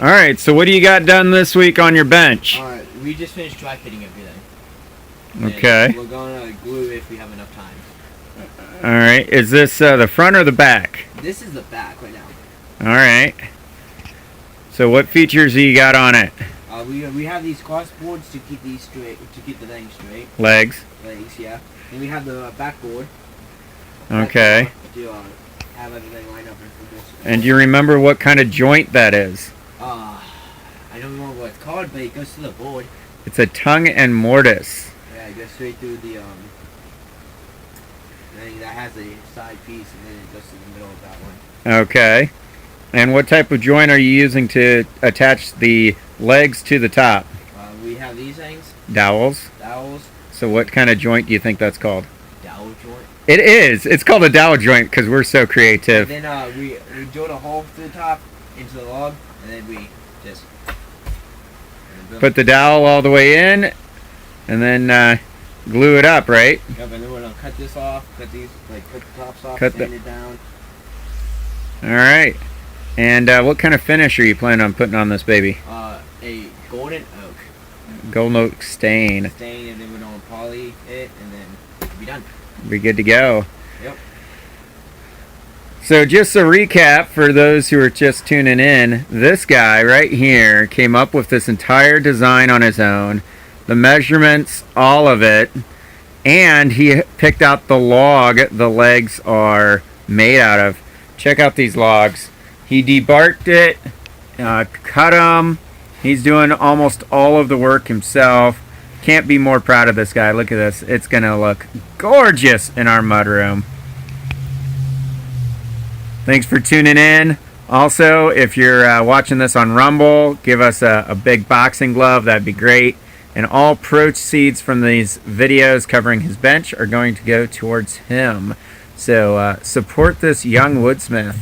All right, so what do you got done this week on your bench? We just finished dry fitting everything. Okay. And we're gonna glue if we have enough time. All right, is this the front or the back? This is the back right now. All right. So what features do you got on it? We have these cross boards to keep these straight, to keep the legs straight. Legs. Legs, yeah. And we have the backboard. Okay. To have everything lined up in full. And do you remember what kind of joint that is? I don't remember what it's called, but it goes to the board. It's a tongue and mortise. Yeah, it goes straight through the thing that has a side piece, and then it goes to the middle of that one. Okay. And what type of joint are you using to attach the legs to the top? We have these things. Dowels. Dowels. So what kind of joint do you think that's called? Dowel joint. It is. It's called a dowel joint because we're so creative. And then we drilled a hole through the top into the log, and then we just put the dowel all the way in, and then glue it up, right? Yep, and then we're gonna cut this off, cut these, like cut the tops off, cut sand it down. All right. And what kind of finish are you planning on putting on this baby? A golden oak. Golden oak stain. Stain, and then we're gonna poly it, and then it'll be done. Be good to go. Yep. So just a recap for those who are just tuning in, this guy right here came up with this entire design on his own, the measurements, all of it, and he picked out the log the legs are made out of. Check out these logs. He debarked it, cut them. He's doing almost all of the work himself. Can't be more proud of this guy. Look at this. It's going to look gorgeous in our mudroom. Thanks for tuning in. Also, if you're watching this on Rumble, give us a big boxing glove. That'd be great. And all proceeds from these videos covering his bench are going to go towards him. So support this young woodsmith.